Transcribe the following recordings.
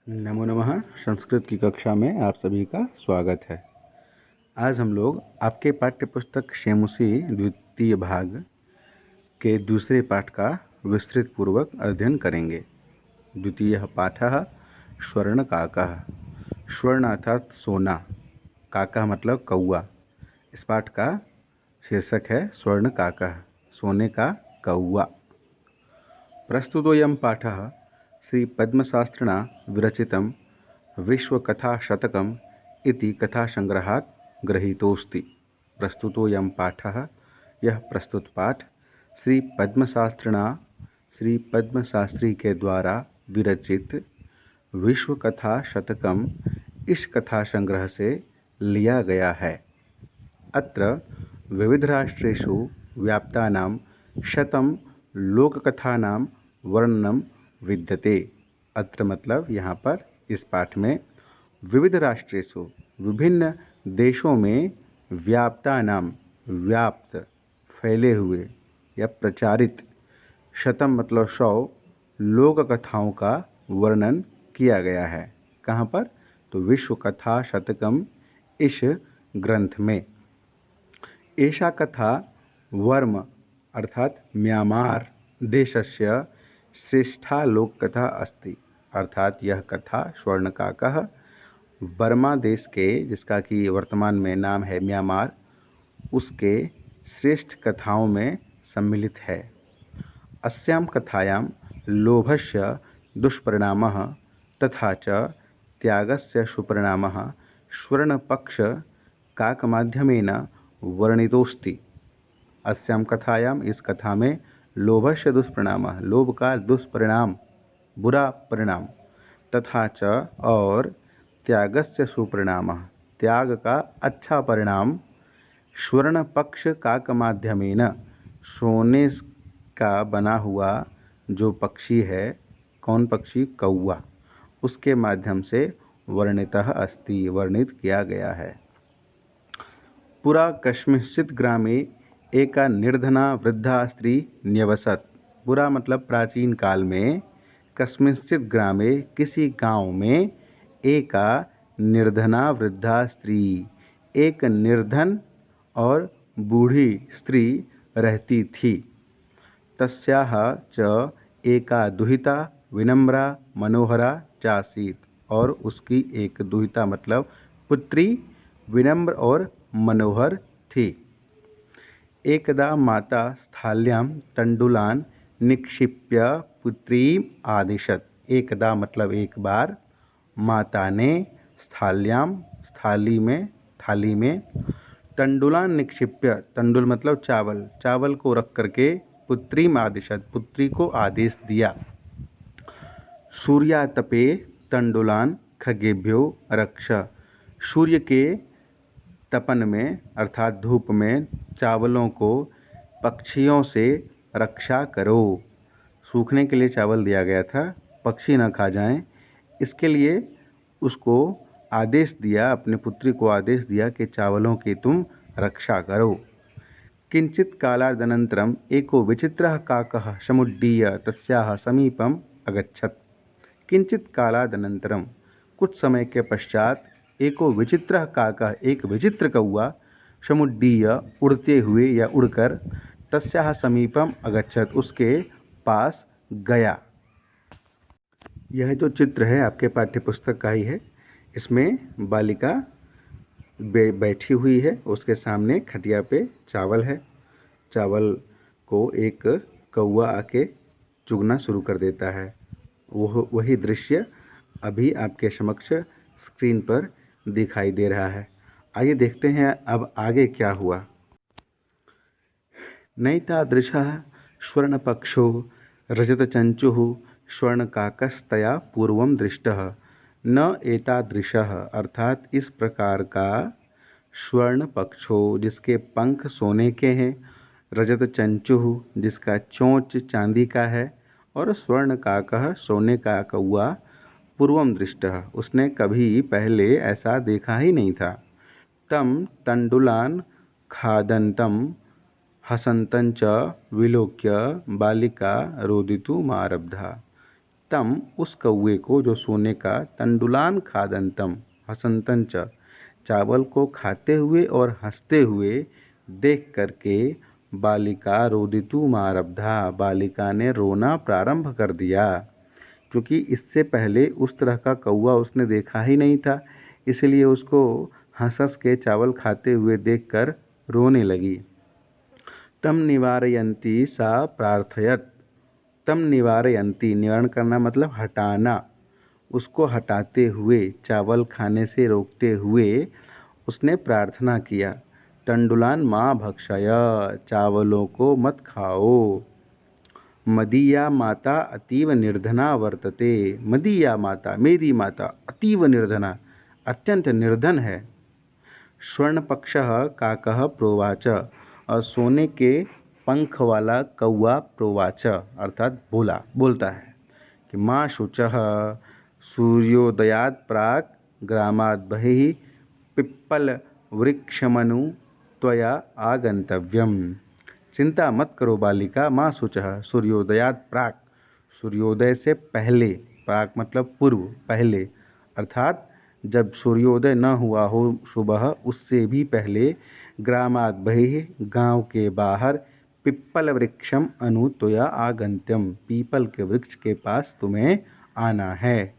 नमो नमः। संस्कृत की कक्षा में आप सभी का स्वागत है। आज हम लोग आपके पाठ्य पुस्तक शेमुसी द्वितीय भाग के दूसरे पाठ का विस्तृत पूर्वक अध्ययन करेंगे। द्वितीय पाठः स्वर्णकाकः। स्वर्ण अर्थात सोना, काका मतलब कौआ। इस पाठ का शीर्षक है स्वर्णकाकः, सोने का कौआ। प्रस्तुतोऽयं पाठः श्रीपद्मशास्त्रिणा विरचितं विश्वकथाशतकम् इति कथासंग्रहात् गृहीतोऽस्ति। प्रस्तुतोऽयं पाठः, यह प्रस्तुत पाठ श्री पद्मशास्त्री के द्वारा विरचित विश्वकथाशतकम् इस कथा संग्रह से लिया गया है। अत्र विविधराष्ट्रेषु व्याप्तानां शतं लोककथानां वर्णनं विद्यते। अत्र मतलब यहाँ पर इस पाठ में विविध राष्ट्रेषु विभिन्न देशों में व्याप्तानां व्याप्त फैले हुए या प्रचारित, शतम मतलब 100 लोक कथाओं का वर्णन किया गया है। कहाँ पर? तो विश्व कथा शतकम इस ग्रंथ में। एषा कथा वर्म अर्थात म्यांमार देशस्य श्रेष्ठा लोककथा अस्ति। अर्थात यह कथा स्वर्णकाकः बर्मा देश के, जिसका कि वर्तमान में नाम है म्यांमार, उसके श्रेष्ठ कथाओं में सम्मिलित है। अस्यां कथायां लोभस्य दुष्परिणामः तथा च त्यागस्य सुपरिणामः स्वर्णपक्ष काकमाध्यमेन वर्णितोऽस्ति। अस्यां कथायां, इस कथा में, लोभस्य दुष्परिणामः, लोभ का दुष्परिणाम, बुरा परिणाम, तथा च और त्यागस्य सुपरिणामः, त्याग का अच्छा परिणाम, स्वर्ण पक्ष काकमाध्यमेन, सोने का बना हुआ जो पक्षी है, कौन पक्षी? कौआ, उसके माध्यम से वर्णितः अस्ति, वर्णित किया गया है। पुरा कस्मिंश्चित् ग्रामे एका निर्धना वृद्धा स्त्री न्यवसत्। पुरा मतलब प्राचीन काल में, कस्मिंश्चित् ग्रामे किसी गांव में, एका निर्धना वृद्धा स्त्री, एक निर्धन और बूढ़ी स्त्री रहती थी। तस्याः च एका दुहिता विनम्रा मनोहरा चासीत, और उसकी एक दुहिता मतलब पुत्री विनम्र और मनोहर थी। एकदा माता स्थाल्यां तंडुलान निक्षिप्य पुत्रीम आदिशत। एकदा मतलब एक बार, माता ने स्थाल्यां, थाली में तंडुलान निक्षिप्य, तंडुल मतलब चावल, चावल को रख करके पुत्रीम आदिशत, पुत्री को आदेश दिया। सूर्यातपे तंडुलान खगेभ्यो रक्ष। सूर्य के तपन में अर्थात धूप में चावलों को पक्षियों से रक्षा करो। सूखने के लिए चावल दिया गया था, पक्षी न खा जाएं, इसके लिए उसको आदेश दिया, अपने पुत्री को आदेश दिया कि चावलों की तुम रक्षा करो। किंचित कालादनन्तरम एको विचित्रः काकः समुड्डीय तस्याः समीपम अगच्छत्। किंचित कालादनन्तरम, कुछ समय के पश्चात, एको विचित्रः काकः, एक विचित्र कौआ, समुड्डीय उड़ते हुए या उड़कर, तस्याः समीपम अगच्छत्, उसके पास गया। यह जो चित्र है आपके पाठ्य पुस्तक का ही है। इसमें बालिका बैठी हुई है, उसके सामने खटिया पे चावल है। चावल को एक कौआ आके चुगना शुरू कर देता है। वही दृश्य अभी आपके समक्ष स्क्रीन पर दिखाई दे रहा है। आइए देखते हैं अब आगे क्या हुआ। नैतादृशः स्वर्णपक्षो रजतचंचुः स्वर्णकाकस्तया पूर्वं दृष्टः न एतादृशः, अर्थात इस प्रकार का स्वर्ण पक्षो, जिसके पंख सोने के हैं, रजत चंचुः, जिसका चोंच चांदी का है, और स्वर्ण काकः, सोने का कौआ, पूर्वम दृष्टः, उसने कभी पहले ऐसा देखा ही नहीं था। तम तंडुलान खादंतम हसंतं च विलोक्य बालिका रोदितुमारब्धा। तम उस कौवे को, जो सोने का, तंडुलान खादंतम हसंतन च, चावल को खाते हुए और हंसते हुए देख करके बालिका रोदितुमारब्धा, बालिका ने रोना प्रारंभ कर दिया, क्योंकि इससे पहले उस तरह का कौवा उसने देखा ही नहीं था, इसलिए उसको हंस हंस के चावल खाते हुए देखकर रोने लगी। तम निवारयंती सा प्रार्थयत, तम निवारयंती, निवारण करना मतलब हटाना, उसको हटाते हुए, चावल खाने से रोकते हुए उसने प्रार्थना किया, तंडुलान माँ भक्षय, चावलों को मत खाओ। मदीया माता अतीव निर्धना वर्तते, मदीया माता, मेरी माता, अतीव निर्धना, अत्यंत निर्धन है। स्वर्णपक्षः काकः प्रोवाच, और सोने के पंख वाला कौवा प्रोवाच अर्थात बोलता है कि माँ शुचः सूर्योदयात् प्राक् ग्रामात् बहिः पिप्पल वृक्षमनु त्वया आगंतव्यम। चिंता मत करो बालिका, माँ शुचः सूर्योदयात् प्राक्, सूर्योदय से पहले, प्राक् मतलब पूर्व, पहले, अर्थात जब सूर्योदय न हुआ हो सुबह, उससे भी पहले, ग्रामात् बहिः, गांव के बाहर, पिप्पल वृक्षम अनु त्वया आगंत्यम, पीपल के वृक्ष के पास तुम्हें आना है।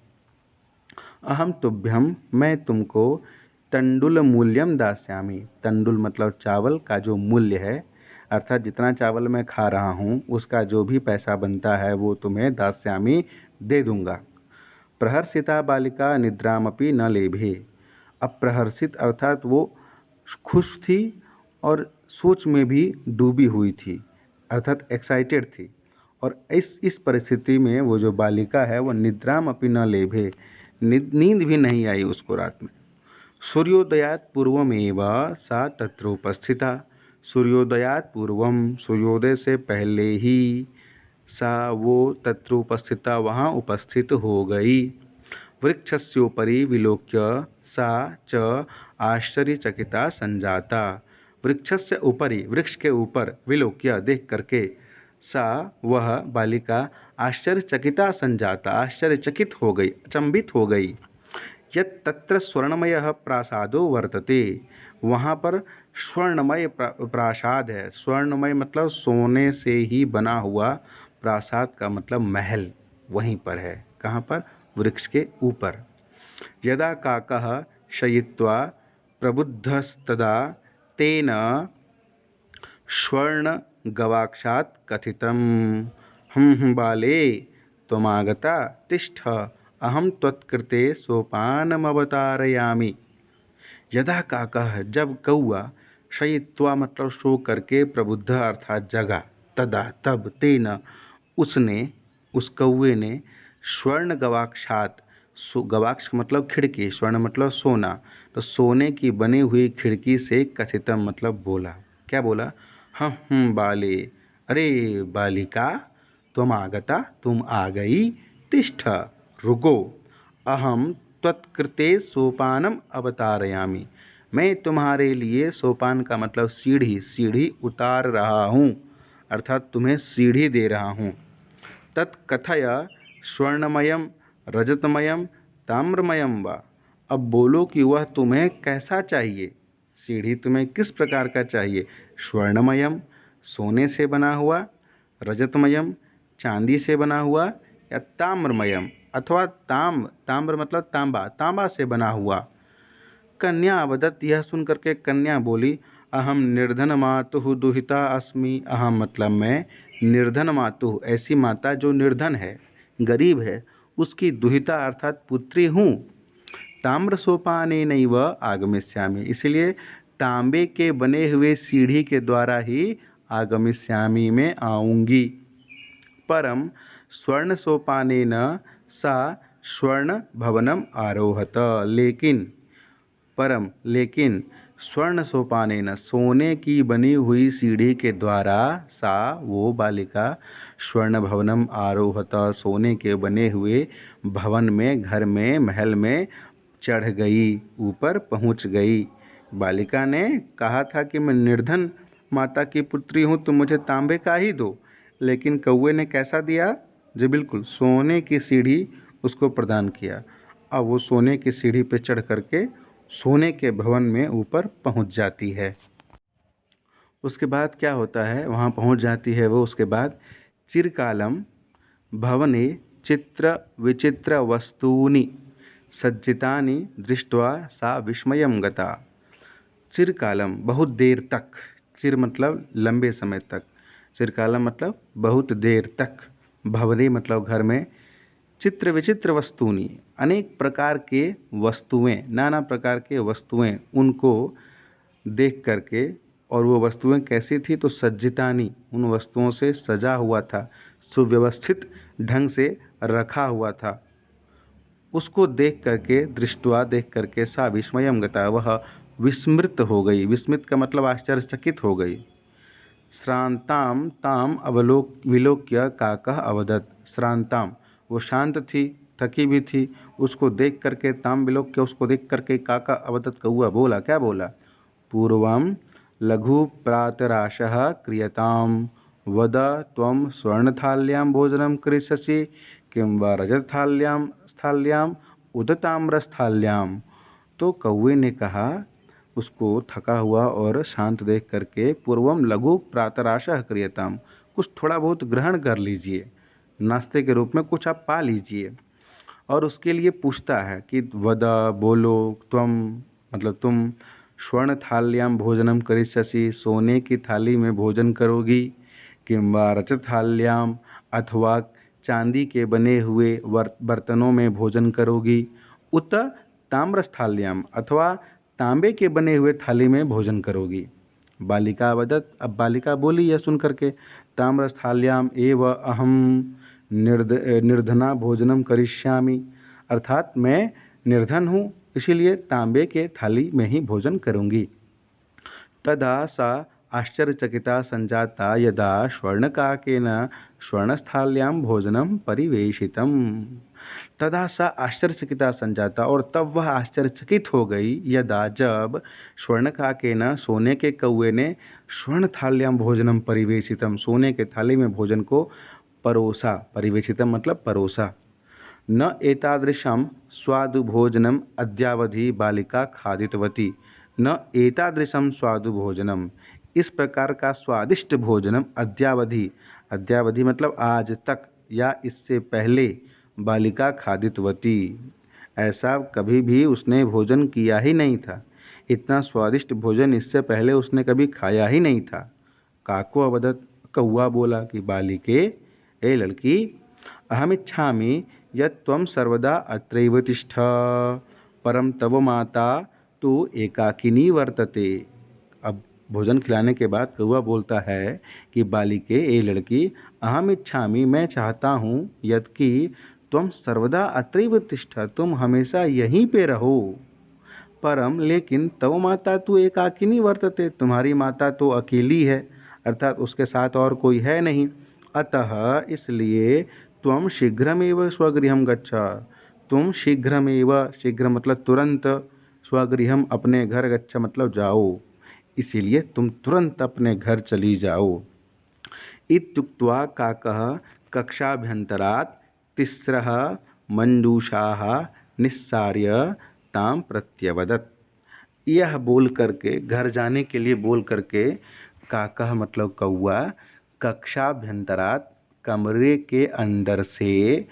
अहम तुभ्यम, मैं तुमको, तंडुल मूल्यम दास्यामि, तंडुल मतलब चावल का जो मूल्य है, अर्थात जितना चावल मैं खा रहा हूँ उसका जो भी पैसा बनता है वो तुम्हें दास्यामि दे दूंगा। प्रहर्षिता बालिका निद्रामपि न लेभे, अब प्रहर्षित अर्थात वो खुश थी और सोच में भी डूबी हुई थी, अर्थात एक्साइटेड थी, और इस परिस्थिति में वो जो बालिका है वो निद्रामपि न लेभे, नींद भी नहीं आई उसको रात में। सूर्योदयात् पूर्वमेव सा तत्रोपस्थिता, सूर्योदयात् पूर्वम, सूर्योदय से पहले ही, सा वो तत्रोपस्थिता वहाँ उपस्थित हो गई। वृक्षस्योपरि विलोक्य सा च आश्चर्यचकिता संजाता, वृक्षस्य ऊपरी, वृक्ष के ऊपर, विलोक्य देख करके, सा वह बालिका, आश्चर्यचकिता संजाता, आश्चर्यचकित हो गई, अचंभित हो गई। यत् तत्र स्वर्णमयः प्रासादो वर्तते, वहाँ पर स्वर्णमय प्रासाद है, स्वर्णमय मतलब सोने से ही बना हुआ, प्रासाद का मतलब महल, वहीं पर है, कहाँ पर, वृक्ष के ऊपर। यदा काकः शयित्वा प्रबुद्धस्तदा तेन स्वर्ण गवाक्षात् कथितम्, बाले त्वमागता तिष्ठ, अहम त्वत्कृते सोपानमवतारयामि। यदा काकः, जब कौआ, शयित्वा मतलब सो करके, प्रबुद्ध अर्थात जगा, तदा तब, तेन उसने, उस कौवे ने, स्वर्ण गवाक्षात, गवाक्ष मतलब खिड़की, स्वर्ण मतलब सोना, तो सोने की बनी हुई खिड़की से कथितम मतलब बोला, क्या बोला, बाले, अरे बालिका, तुम आगता, तुम आ गई, तिष्ठ रुको, अहम त्वत्कृते सोपानम अवतारयामि, मैं तुम्हारे लिए, सोपान का मतलब सीढ़ी, सीढ़ी उतार रहा हूँ, अर्थात तुम्हें सीढ़ी दे रहा हूँ। तत्कथय स्वर्णमयम रजतमयम ताम्रमयम वा, अब बोलो कि वह तुम्हें कैसा चाहिए, सीढ़ी तुम्हें किस प्रकार का चाहिए, स्वर्णमयम सोने से बना हुआ, रजतमयम चांदी से बना हुआ, या ताम्रमयम अथवा ताम्र मतलब तांबा, तांबा से बना हुआ। कन्या अवदत, यह सुन करके कन्या बोली, अहम निर्धन मातुः दुहिता अस्मि, अहम मतलब मैं, निर्धन मातुः ऐसी माता जो निर्धन है, गरीब है, उसकी दुहिता अर्थात पुत्री हूँ। ताम्र सोपानेनैव आगमिष्यामि, इसलिए तांबे के बने हुए सीढ़ी के द्वारा ही आगमिष्यामि में आऊँगी। परम स्वर्ण सोपानेन सा स्वर्ण भवनम आरोहत, लेकिन स्वर्ण सोपानेन सोने की बनी हुई सीढ़ी के द्वारा, सा वो बालिका, स्वर्ण भवनम आरोहत सोने के बने हुए भवन में, घर में, महल में चढ़ गई, ऊपर पहुंच गई। बालिका ने कहा था कि मैं निर्धन माता की पुत्री हूँ तो मुझे तांबे का ही दो, लेकिन कौवे ने कैसा दिया, जी बिल्कुल, सोने की सीढ़ी उसको प्रदान किया। अब वो सोने की सीढ़ी पे चढ़ करके सोने के भवन में ऊपर पहुंच जाती है। उसके बाद क्या होता है, वहाँ पहुंच जाती है वो। उसके बाद चिरकालम भवने चित्र विचित्र वस्तूनि सज्जितानि दृष्ट्वा सा विस्मयं गता। चिरकालम बहुत देर तक, चिर मतलब लंबे समय तक, चिरकालम मतलब बहुत देर तक, भवने मतलब घर में, चित्र विचित्र वस्तुनि अनेक प्रकार के वस्तुएं, नाना प्रकार के वस्तुएं उनको देख करके। और वो वस्तुएं कैसी थी, तो सज्जितानी उन वस्तुओं से सजा हुआ था, सुव्यवस्थित ढंग से रखा हुआ था। उसको देख करके, दृष्टवा देख करके, सा विस्मयम गता वह विस्मृत हो गई। विस्मित का मतलब आश्चर्यचकित हो गई। श्रांताम ताम अवलोक विलोक्य काकः अवदत्। श्रांताम वो शांत थी, थकी भी थी। उसको देख करके, ताम विलोक्य उसको देख करके, काका अवदत् कौआ बोला, क्या बोला, पूर्वम लघु प्रातराशः क्रियताम वद त्वं स्वर्णथाल्यां भोजनं करिष्यसि किं वा रजतथाल्यां स्थाल्यां उद ताम्रस्थाल्यां। तो कौवे ने कहा, उसको थका हुआ और शांत देख करके, पूर्वम लघु प्रातराशः क्रियताम, कुछ थोड़ा बहुत ग्रहण कर लीजिए, नाश्ते के रूप में कुछ आप पा लीजिए। और उसके लिए पूछता है कि वद बोलो, त्वम मतलब तुम, स्वर्ण थाल्याम भोजनम करिष्यसि सोने की थाली में भोजन करोगी, किंवा रजत थाल्याम अथवा चांदी के बने हुए बर्तनों में भोजन करोगी, उत ताम्रस्थाल्याम अथवा तांबे के बने हुए थाली में भोजन करोगी। बालिका वदत, अब बालिका बोली यह सुन करके, ताम्रस्थाल्याम एव अहम निर्धना भोजनम करिष्यामि, अर्थात मैं निर्धन हूँ, इसीलिए तांबे के थाली में ही भोजन करूँगी। तदा सा आश्चर्यचकिता संजाता यदा स्वर्णकाकेन स्वर्णस्थाल्यां भोजनं परिवेशितम्। तदा सा आश्चर्यचकिता संजाता, और तब वह आश्चर्यचकित हो गई, यदा जब स्वर्णकाकेन सोने के कौवे ने स्वर्ण थाल्यां भोजनम परिवेशितम सोने के थाली में भोजन को परोसा। परिवेशितम मतलब परोसा। न एतादृशं स्वादु भोजनम अद्यावधि बालिका खादितवती। न एतादृशं स्वादु भोजनम, इस प्रकार का स्वादिष्ट भोजनम अद्यावधि, अद्यावधि मतलब आज तक या इससे पहले, बालिका खादितवती, ऐसा कभी भी उसने भोजन किया ही नहीं था। इतना स्वादिष्ट भोजन इससे पहले उसने कभी खाया ही नहीं था। काको अवदत्, कौआ बोला कि बालिके, ए लड़की, अहमिच्छामि यत् त्वं सर्वदा अत्रैव तिष्ठ, परम तव माता तो एकाकिनी वर्तते। अब भोजन खिलाने के बाद कौआ बोलता है कि बालिके, ए लड़की, अहमिच्छामि मैं चाहता हूँ, यत् कि त्वं सर्वदा अत्रैव तिष्ठ तुम हमेशा यहीं पे रहो, परम लेकिन तव माता तो एकाकिनी वर्तते तुम्हारी माता तो अकेली है, अर्थात उसके साथ और कोई है नहीं। अतः इसलिए त्वं शीघ्रमेव स्वगृहं गच्छ, तुम शीघ्रमेव, शीघ्र मतलब तुरंत, स्वगृहम अपने घर, गच्छ मतलब जाओ, इसीलिए तुम तुरंत अपने घर चली जाओ। इत्युक्त्वा काकः कक्षाभ्यन्तरात् तिस्रः मंजूषाः निस्सार्य ताम प्रत्यवदत्। यह बोल करके, घर जाने के लिए बोल करके, काकः मतलब कौआ, कक्षाभ्यन्तरात् कमरे के अंदर से,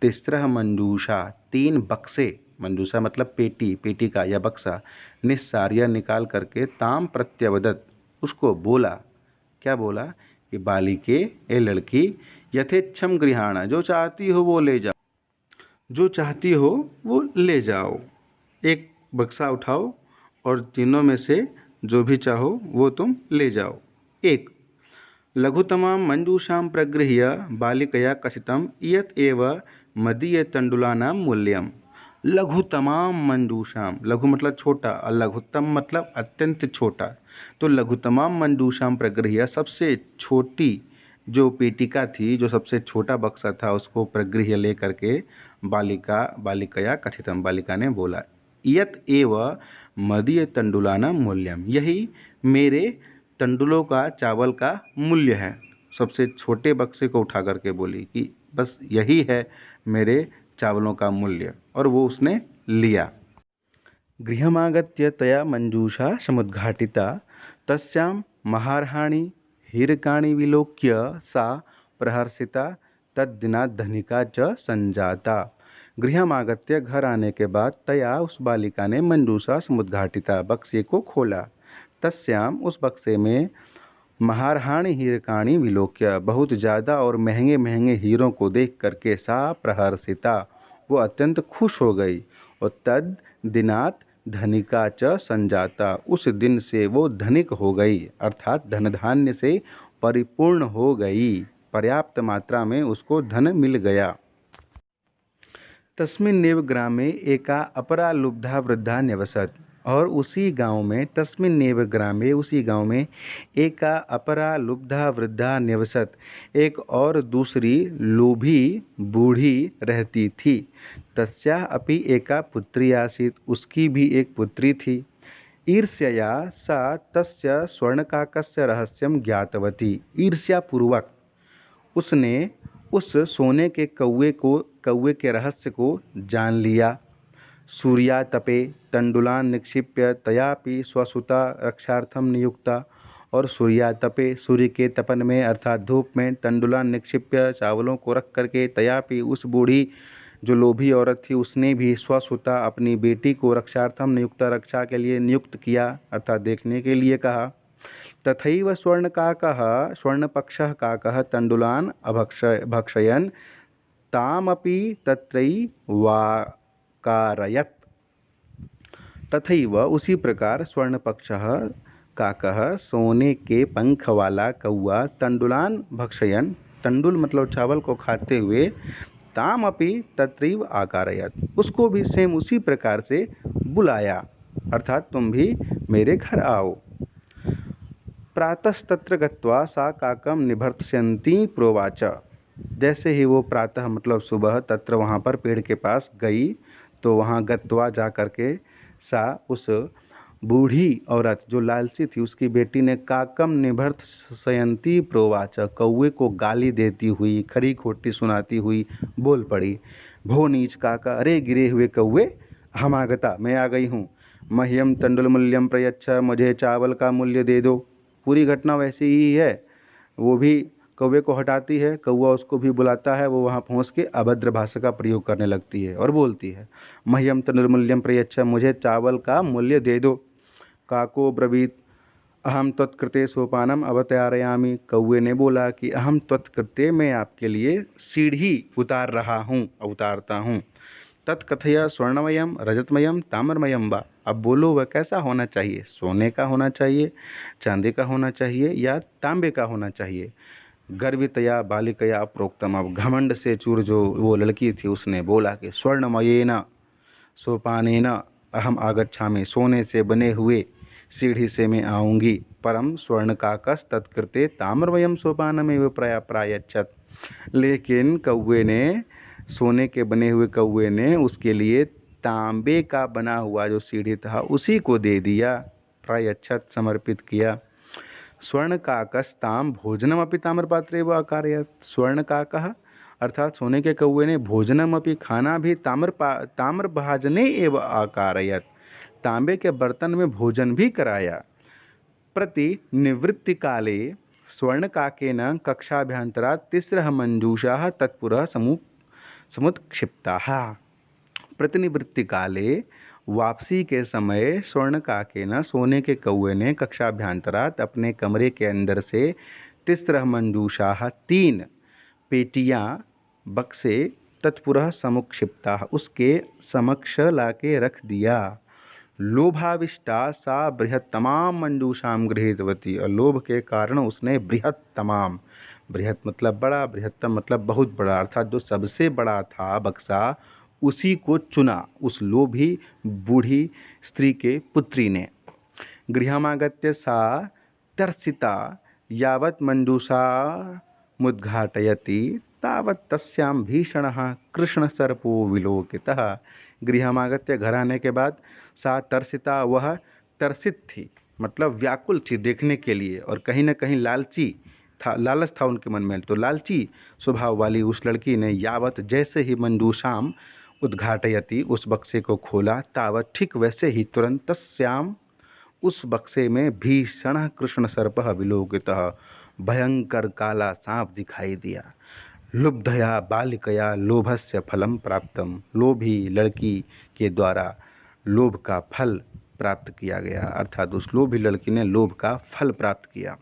तिस्रः मंजूषा तीन बक्से, मंजूषा मतलब पेटी, पेटी का या बक्सा, निस्सार्य निकाल करके, ताम प्रत्यवदत् उसको बोला, क्या बोला कि बालिके, ए लड़की, यथेच्छम गृहाण, जो चाहती हो वो ले जाओ, जो चाहती हो वो ले जाओ, एक बक्सा उठाओ और तीनों में से जो भी चाहो वो तुम ले जाओ। एक, लघुतमां मंजूषां प्रगृह्य बालिकया कथितं यत् एव मदीय तंडुलानां मूल्यम। लघुतमां मंजूषां, लघु मतलब छोटा और लघुतम मतलब अत्यंत छोटा, तो लघुतमां मंजूषां प्रगृह्य सबसे छोटी जो पेटिका थी, जो सबसे छोटा बक्सा था, उसको प्रगृह्य ले करके बालिकया कथितम बालिका ने बोला, यत एव मदीय तंडुलानां मूल्यम, यही मेरे तंडुलों का, चावल का मूल्य है, सबसे छोटे बक्से को उठा करके बोली कि बस यही है मेरे चावलों का मूल्य, और वो उसने लिया। गृहमागत्य तया मंजूषा समुद्घाटिता तस्यां महार्हाणि हीरकाणि विलोक्य सा प्रहर्षिता तद्दिनात् धनिका च संजाता। गृहमागत्य घर आने के बाद तया उस बालिका ने मंजूषा समुद्घाटिता बक्से को खोला। तस्याम उस बक्से में महारहाणि हीरकाणि विलोक्य बहुत ज़्यादा और महंगे महंगे हीरों को देख करके सा प्रहर्षिता वो अत्यंत खुश हो गई। और तद दिनात धनिका च संजाता उस दिन से वो धनिक हो गई, अर्थात धन धान्य से परिपूर्ण हो गई, पर्याप्त मात्रा में उसको धन मिल गया। तस्मिन्नेव ग्रामे एका अपरा लुब्धा वृद्धा न्यवसत। और उसी गांव में तस्मिन्नेव ग्रामे उसी गांव में एका अपरा लुब्धा वृद्धा न्यवसत एक और दूसरी लोभी बूढ़ी रहती थी। तस्याः अपि एका पुत्री आसीत् उसकी भी एक पुत्री थी। ईर्ष्यया सा तस्य स्वर्णकाकस्य रहस्यं ज्ञातवती। ईर्ष्यापूर्वक उसने उस सोने के कौवे के रहस्य को जान लिया। सूर्यातपे तंडुलान निक्षिप्य तयापि स्वसुता रक्षार्थम नियुक्ता। और सूर्यातपे सूर्य के तपन में अर्थात धूप में तंडुलान निक्षिप्य चावलों को रख करके तयापि उस बूढ़ी जो लोभी औरत थी उसने भी स्वसुता अपनी बेटी को रक्षार्थम नियुक्ता रक्षा के लिए नियुक्त किया अर्थात देखने के लिए कहा। तथैव स्वर्णपक्षः काकः तंडुलान भक्षयन् तामपि तत्रैवाकारयत्। तथैव उसी प्रकार स्वर्णपक्षः काकः सोने के पंख वाला कौआ तंडुलान भक्षयन् तंडुल मतलब चावल को खाते हुए तामपि तत्रैव आकारयत् उसको भी सेम उसी प्रकार से बुलाया अर्थात तुम भी मेरे घर आओ। प्रातस्तत्र गत्वा सा काकम निभर्त्स्यन्ती प्रोवाच। जैसे ही वो प्रातः मतलब सुबह तत्र वहाँ पर पेड़ के पास गई तो वहाँ गत्वा जा करके सा उस बूढ़ी औरत जो लालची थी उसकी बेटी ने काकम निभर्त्स्यन्ती प्रोवाच कौवे को गाली देती हुई खरी खोटी सुनाती हुई बोल पड़ी। भो नीच काका अरे गिरे हुए कौवे हमागता मैं आ गई हूँ। मह्यम तंडुल मूल्यम प्रयच्छ मुझे चावल का मूल्य दे दो। पूरी घटना वैसी ही है। वो भी कौवे को हटाती है, कौवा उसको भी बुलाता है, वो वहाँ पहुँच के अभद्र भाषा का प्रयोग करने लगती है और बोलती है मह्यम तंडुल मूल्यम प्रयच्छ मुझे चावल का मूल्य दे दो। काको ब्रवीत अहम त्वत्कृते सोपानम अवतारयामि। कौवे ने बोला कि अहम त्वत्कृते मैं आपके लिए सीढ़ी उतारता हूँ। तत्कथया स्वर्णमयम रजतमयम ताम्रमयम वा। अब बोलो वह कैसा होना चाहिए, सोने का होना चाहिए, चांदी का होना चाहिए या तांबे का होना चाहिए। गर्वितया बालिकया प्रोक्तम। अब घमंड से चूर जो वो लड़की थी उसने बोला कि स्वर्णमयेन सोपानेन अहम आगच्छामि सोने से बने हुए सीढ़ी से मैं आऊँगी। परम स्वर्णकाकस तत्कृते ताम्रमयम सोपानमेव प्रायच्छत। लेकिन कौवे ने सोने के बने हुए कौवे ने उसके लिए तांबे का बना हुआ जो सीढ़ी था उसी को दे दिया, प्रायच्छत समर्पित किया। स्वर्णकाकस्ताम भोजनमपि ताम्रपात्रे व अकारयत्। स्वर्णकाकः अर्थात सोने के कौवे ने भोजनमपि खाना भी ताम्रभाजने एव अकारयत् तांबे के बर्तन में भोजन भी कराया। प्रति निवृत्ति काले स्वर्णकाकेन कक्षाभ्यंतरात् तिस्रः मंजूषाः तत्पुरः समुत्क्षिप्ताः। प्रतिनिवृत्ति काले वापसी के समय स्वर्णकाकेन सोने के कौवे ने कक्षाभ्यंतरात् अपने कमरे के अंदर से तिस्रः मंजूषाः 3 पेटियां बक्से तत्पुरः समुक्षिप्ताः उसके समक्ष लाके रख दिया। लोभाविष्टा सा बृहत्तमाम मंजूषां गृहीतवती। और लोभ के कारण उसने बृहत्तमाम, बृहत मतलब बड़ा, बृहत्तम मतलब बहुत बड़ा, अर्थात जो सबसे बड़ा था बक्सा उसी को चुना उस लोभी बूढ़ी स्त्री के पुत्री ने। गृहमागत्य सा तर्सिता यावत् मंजूषा मुद्घाटयति तावत् तस्यां भीषणः कृष्णसर्पो विलोकितः। गृहमागत्य घर आने के बाद सा तर्सिता वह तर्सित थी मतलब व्याकुल थी देखने के लिए और कहीं न कहीं लालची था, लालच था उनके मन में। तो लालची स्वभाव वाली उस लड़की ने यावत, जैसे ही मंजूषाम उद्घाटयति, उस बक्से को खोला, तावत, ठीक वैसे ही तुरंत, तस्याम, उस बक्से में भीषण कृष्ण सर्पः विलोकितः, भयंकर काला सांप दिखाई दिया। लुब्धया बालिकया लोभस्य फलम प्राप्तम, लोभी लड़की के द्वारा लोभ का फल प्राप्त किया गया, अर्थात उस लोभी लड़की ने लोभ का फल प्राप्त किया।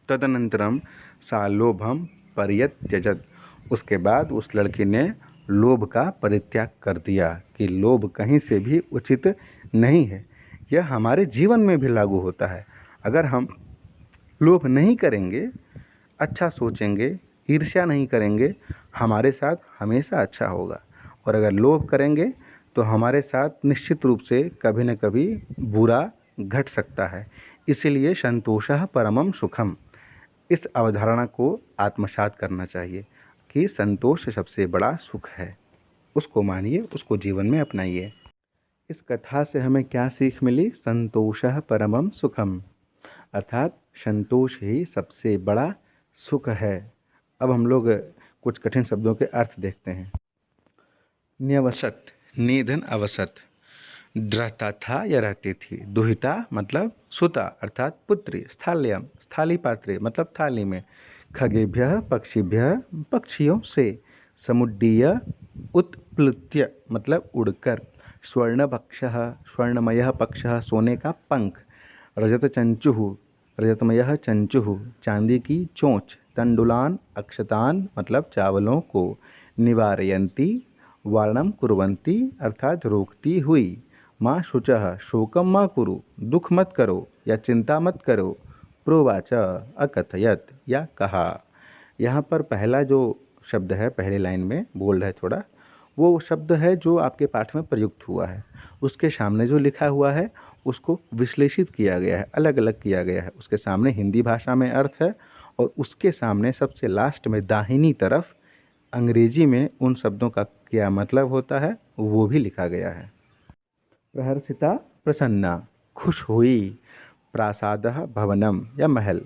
तदनंतरम सा लोभम परित्यजत, उसके बाद उस लड़की ने लोभ का परित्याग कर दिया कि लोभ कहीं से भी उचित नहीं है। यह हमारे जीवन में भी लागू होता है। अगर हम लोभ नहीं करेंगे, अच्छा सोचेंगे, ईर्ष्या नहीं करेंगे, हमारे साथ हमेशा अच्छा होगा। और अगर लोभ करेंगे तो हमारे साथ निश्चित रूप से कभी न कभी बुरा घट सकता है। इसीलिए संतोषः परमम सुखम, इस अवधारणा को आत्मसात करना चाहिए कि संतोष सबसे बड़ा सुख है। उसको मानिए, उसको जीवन में अपनाइए। इस कथा से हमें क्या सीख मिली? संतोषः परमम सुखम, अर्थात संतोष ही सबसे बड़ा सुख है। अब हम लोग कुछ कठिन शब्दों के अर्थ देखते हैं। न्यवसत, निधन अवसत, रहता था या रहती थी। दुहिता मतलब सुता अर्थात पुत्री। स्थाल्यम, स्थाली पात्रे मतलब थाली में। खगेभ्यः पक्षिभ्यः पक्षियों से। समुड्डीय उत्प्लुत्य मतलब उड़कर। स्वर्णपक्षः, स्वर्णमयः पक्षः सोने का पंख। रजतचंचुः, रजतमयः चंचुः चांदी की चोंच। तंडुलान अक्षतान मतलब चावलों को। निवारयन्ती वारणम कुर्वन्ती अर्थात रोकती हुई। माँ शुचः, शोकम माँ कुरु, दुख मत करो या चिंता मत करो। प्रोवाच अकथयत या कहा। यहाँ पर पहला जो शब्द है, पहली लाइन में बोल्ड है थोड़ा, वो शब्द है जो आपके पाठ में प्रयुक्त हुआ है। उसके सामने जो लिखा हुआ है उसको विश्लेषित किया गया है, अलग अलग किया गया है। उसके सामने हिंदी भाषा में अर्थ है और उसके सामने सबसे लास्ट में दाहिनी तरफ अंग्रेजी में उन शब्दों का क्या मतलब होता है वो भी लिखा गया है। प्रहर्षिता प्रसन्ना, खुश हुई। प्रासादः भवनम या महल।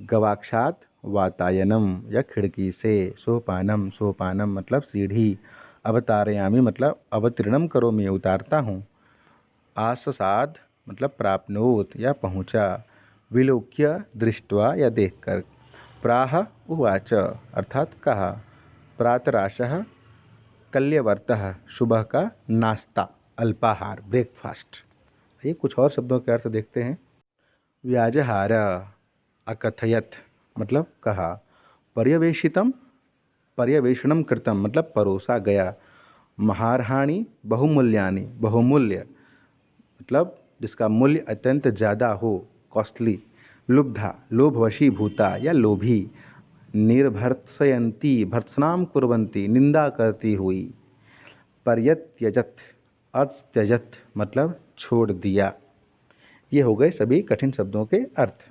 गवाक्षात वातायनम या खिड़की से। सोपानम, सोपानम मतलब सीढ़ी। अवतारयामी मतलब अवतीर्णम करो, मैं उतारता हूँ। आससाद मतलब प्राप्नोत या पहुँचा। विलोक्य दृष्ट्वा या देखकर। प्राह उवाच अर्थात कहा। प्रातराशः कल्यवर्तः, सुबह का नाश्ता, अल्पाहार, ब्रेकफास्ट। ये कुछ और शब्दों के अर्थ देखते हैं। व्याजहार अकथयत मतलब कहा। पर्यवेशितम, पर्यवेषणम कृतम मतलब परोसा गया। महारहाणि बहुमूल्यानि, बहुमूल्य मतलब जिसका मूल्य अत्यंत ज़्यादा हो, कॉस्टली। लुब्धा लोभवशी भूता या लोभी। निर्भर्त्सयन्ती भर्त्सनाम कुर्वन्ती निंदा करती हुई। पर्यत्यजत, अत्यजत मतलब छोड़ दिया। ये हो गए सभी कठिन शब्दों के अर्थ।